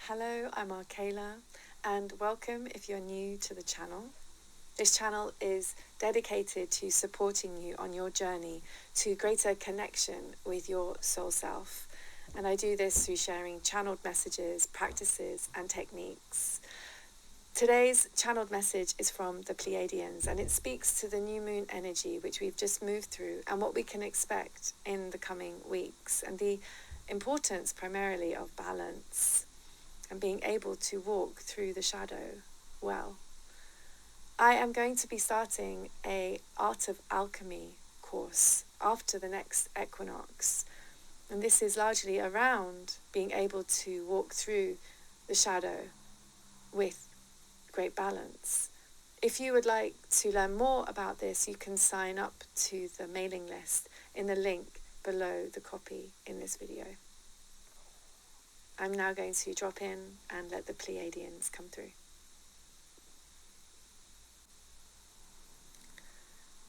Hello, I'm Arkayla, and welcome if you're new to the channel. This channel is dedicated to supporting you on your journey to greater connection with your soul self. And I do this through sharing channeled messages, practices, and techniques. Today's channeled message is from the Pleiadians, and it speaks to the new moon energy which we've just moved through and what we can expect in the coming weeks, and the importance primarily of balance and being able to walk through the shadow well. I am going to be starting a Art of Alchemy course after the next equinox, and this is largely around being able to walk through the shadow with great balance. If you would like to learn more about this, you can sign up to the mailing list in the link below the copy in this video. I'm now going to drop in and let the Pleiadians come through.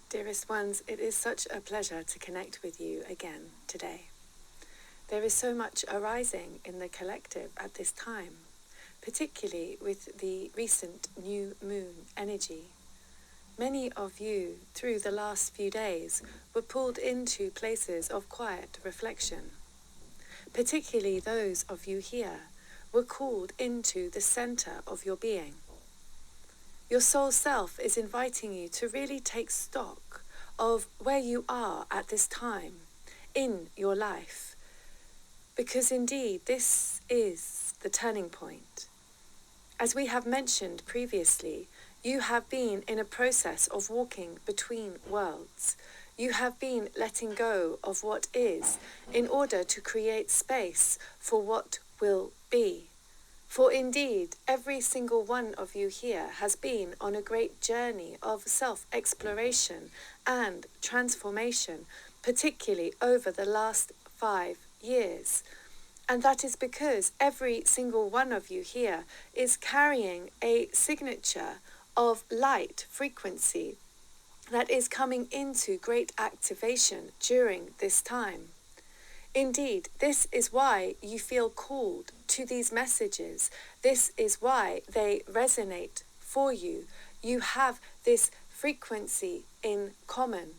Dearest ones, it is such a pleasure to connect with you again today. There is so much arising in the collective at this time, particularly with the recent new moon energy. Many of you, through the last few days, were pulled into places of quiet reflection. Particularly those of you here were called into the center of your being. Your soul self is inviting you to really take stock of where you are at this time in your life, because indeed this is the turning point. As we have mentioned previously, you have been in a process of walking between worlds. You have been letting go of what is in order to create space for what will be. For indeed, every single one of you here has been on a great journey of self-exploration and transformation, particularly over the last 5 years. And that is because every single one of you here is carrying a signature of light frequency that is coming into great activation during this time. Indeed, this is why you feel called to these messages. This is why they resonate for you. You have this frequency in common.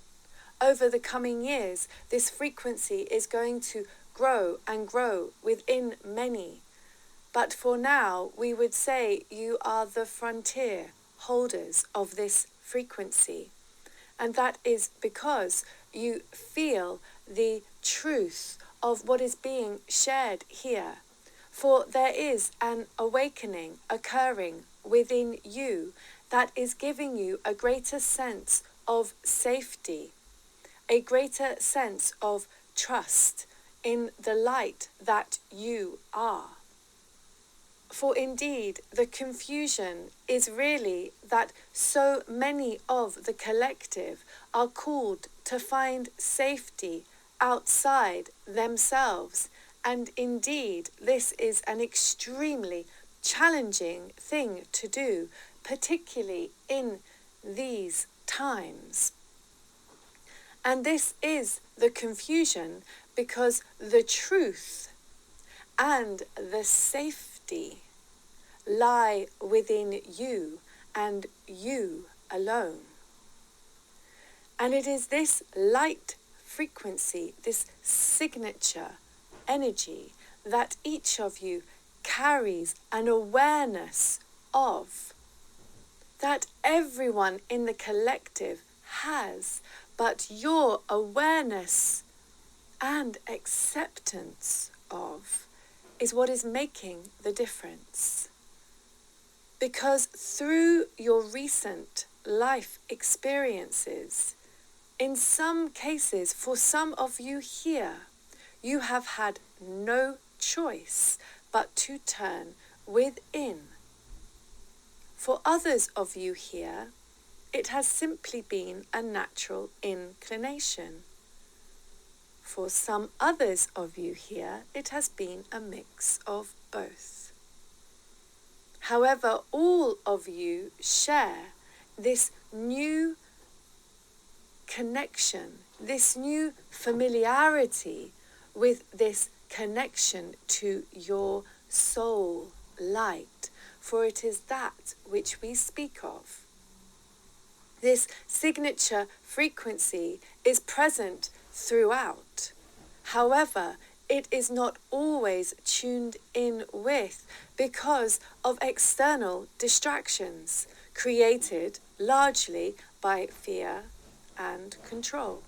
Over the coming years, this frequency is going to grow and grow within many. But for now, we would say you are the frontier holders of this frequency. And that is because you feel the truth of what is being shared here. For there is an awakening occurring within you that is giving you a greater sense of safety, a greater sense of trust in the light that you are. For indeed, the confusion is really that so many of the collective are called to find safety outside themselves. And indeed, this is an extremely challenging thing to do, particularly in these times. And this is the confusion because the truth and the safety lie within you and you alone. And it is this light frequency, this signature energy that each of you carries an awareness of, that everyone in the collective has, but your awareness and acceptance of is what is making the difference. Because through your recent life experiences, in some cases, for some of you here, you have had no choice but to turn within. For others of you here, it has simply been a natural inclination. For some others of you here, it has been a mix of both. However, all of you share this new connection, this new familiarity with this connection to your soul light, for it is that which we speak of. This signature frequency is present throughout. However, it is not always tuned in with because of external distractions created largely by fear and control.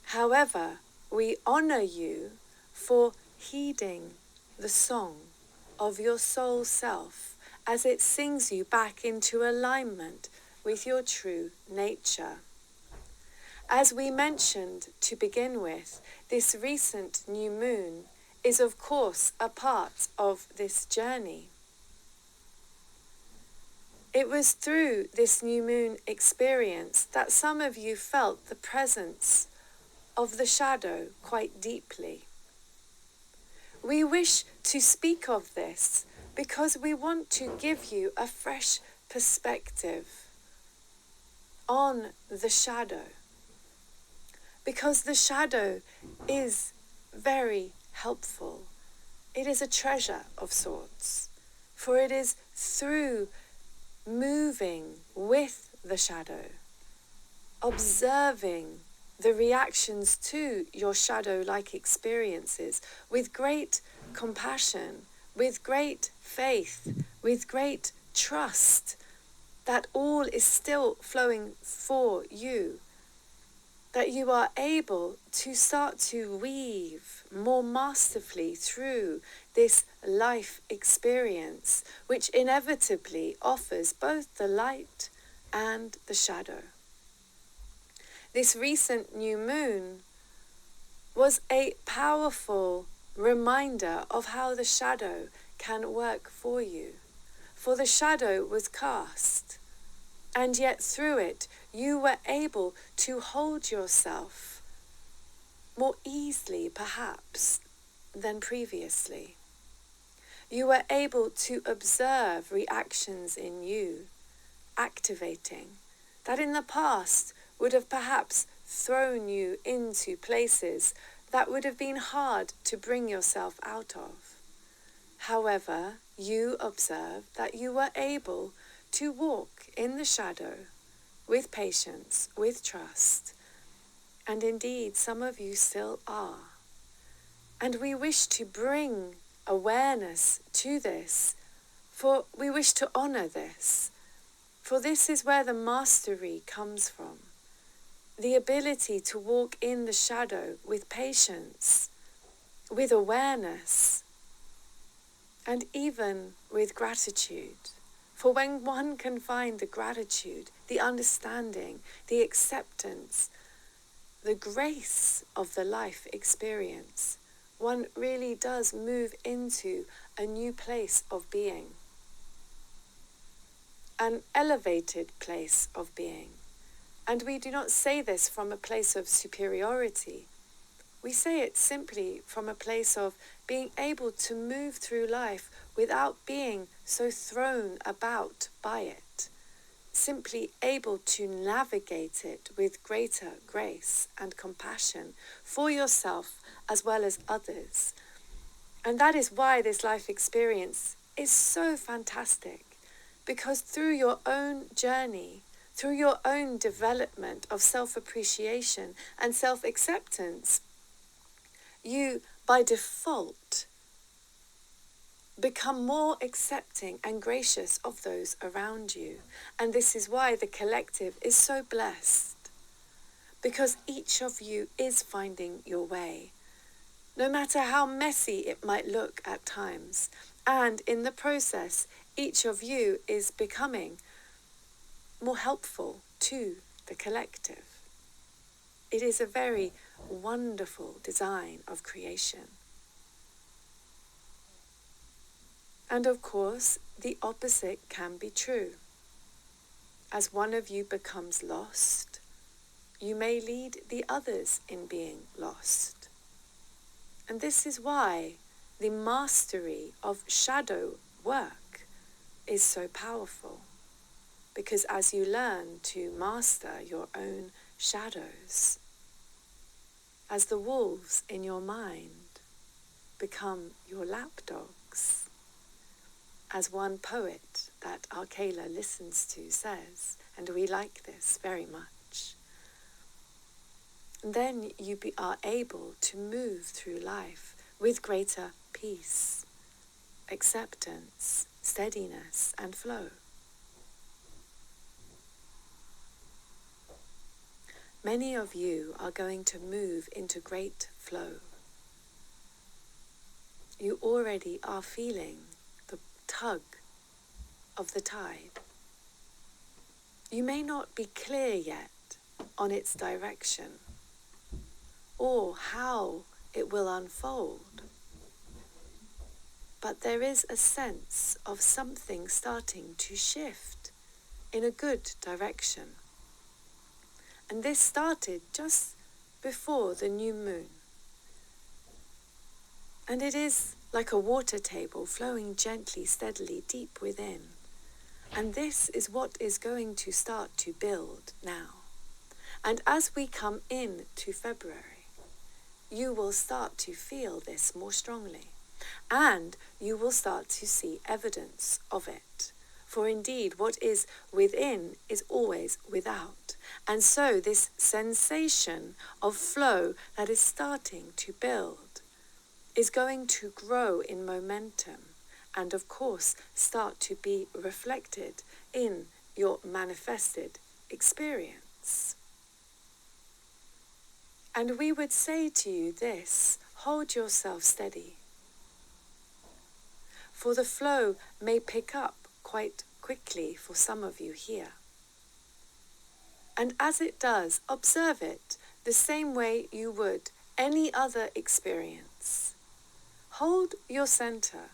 However, we honor you for heeding the song of your soul self as it sings you back into alignment with your true nature. As we mentioned to begin with, this recent new moon is of course a part of this journey. It was through this new moon experience that some of you felt the presence of the shadow quite deeply. We wish to speak of this because we want to give you a fresh perspective on the shadow. Because the shadow is very helpful. It is a treasure of sorts, for it is through moving with the shadow, observing the reactions to your shadow-like experiences with great compassion, with great faith, with great trust that all is still flowing for you, that you are able to start to weave more masterfully through this life experience, which inevitably offers both the light and the shadow. This recent new moon was a powerful reminder of how the shadow can work for you. For the shadow was cast, and yet through it you were able to hold yourself more easily perhaps than previously. You were able to observe reactions in you, activating, that in the past would have perhaps thrown you into places that would have been hard to bring yourself out of. However, you observed that you were able to walk in the shadow with patience, with trust, and indeed some of you still are. And we wish to bring awareness to this, for we wish to honor this, for this is where the mastery comes from. The ability to walk in the shadow with patience, with awareness, and even with gratitude. For when one can find the gratitude, the understanding, the acceptance, the grace of the life experience, one really does move into a new place of being, an elevated place of being. And we do not say this from a place of superiority. We say it simply from a place of being able to move through life without being so thrown about by it, simply able to navigate it with greater grace and compassion for yourself as well as others. And that is why this life experience is so fantastic, because through your own journey, through your own development of self-appreciation and self-acceptance, you, by default, become more accepting and gracious of those around you. And this is why the collective is so blessed, because each of you is finding your way, no matter how messy it might look at times. And in the process, each of you is becoming more helpful to the collective. It is a very wonderful design of creation. And of course, the opposite can be true. As one of you becomes lost, you may lead the others in being lost. And this is why the mastery of shadow work is so powerful. Because as you learn to master your own shadows, as the wolves in your mind become your lapdog, mix. As one poet that our Kayla listens to says, and we like this very much. And then you are able to move through life with greater peace, acceptance, steadiness, and flow. Many of you are going to move into great flow. You already are feeling the tug of the tide. You may not be clear yet on its direction or how it will unfold, but there is a sense of something starting to shift in a good direction. And this started just before the new moon. And it is like a water table flowing gently, steadily, deep within. And this is what is going to start to build now. And as we come into February, you will start to feel this more strongly. And you will start to see evidence of it. For indeed, what is within is always without. And so this sensation of flow that is starting to build is going to grow in momentum and of course start to be reflected in your manifested experience. And we would say to you this: hold yourself steady. For the flow may pick up quite quickly for some of you here. And as it does, observe it the same way you would any other experience. Hold your center,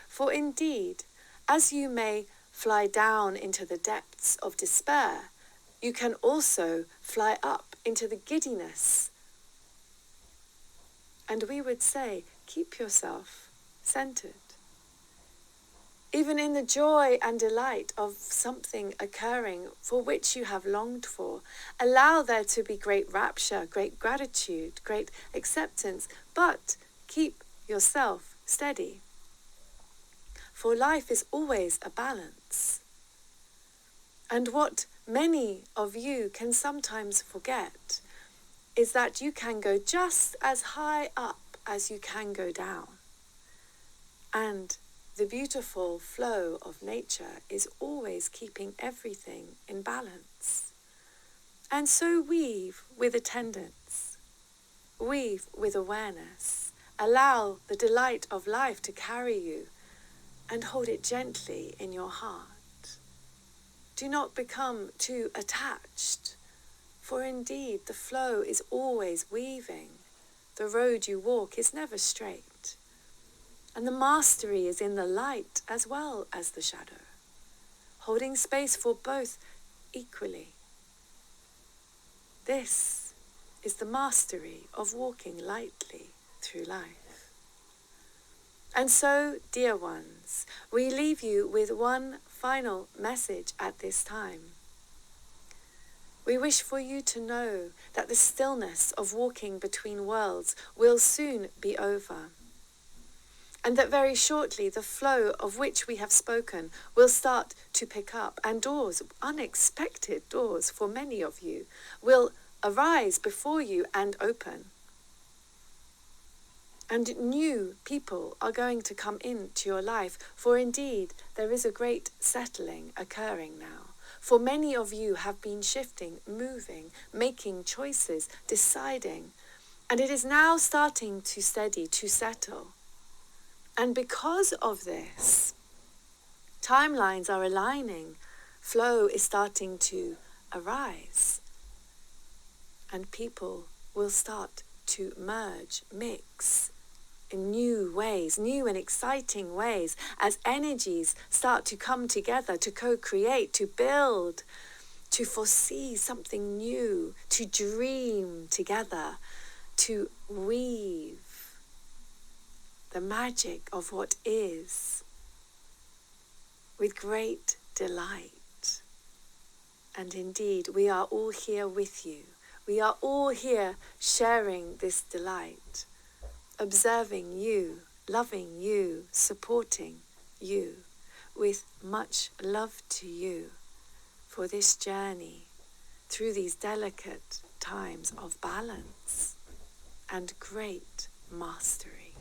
for indeed, as you may fly down into the depths of despair, you can also fly up into the giddiness. And we would say, keep yourself centered. Even in the joy and delight of something occurring for which you have longed for, allow there to be great rapture, great gratitude, great acceptance, but keep yourself steady. For life is always a balance. And what many of you can sometimes forget is that you can go just as high up as you can go down. And the beautiful flow of nature is always keeping everything in balance. And so weave with attendance, weave with awareness, allow the delight of life to carry you and hold it gently in your heart. Do not become too attached, for indeed the flow is always weaving. The road you walk is never straight. And the mastery is in the light as well as the shadow, holding space for both equally. This is the mastery of walking lightly through life. And so, dear ones, we leave you with one final message at this time. We wish for you to know that the stillness of walking between worlds will soon be over. And that very shortly the flow of which we have spoken will start to pick up, and doors, unexpected doors for many of you, will arise before you and open. And new people are going to come into your life, for indeed there is a great settling occurring now. For many of you have been shifting, moving, making choices, deciding, and it is now starting to steady, to settle. And because of this, timelines are aligning, flow is starting to arise, and people will start to merge, mix in new ways, new and exciting ways, as energies start to come together to co-create, to build, to foresee something new, to dream together, to weave the magic of what is with great delight. And indeed, we are all here with you. We are all here sharing this delight, observing you loving you, supporting you, with much love to you for this journey through these delicate times of balance and great mastery.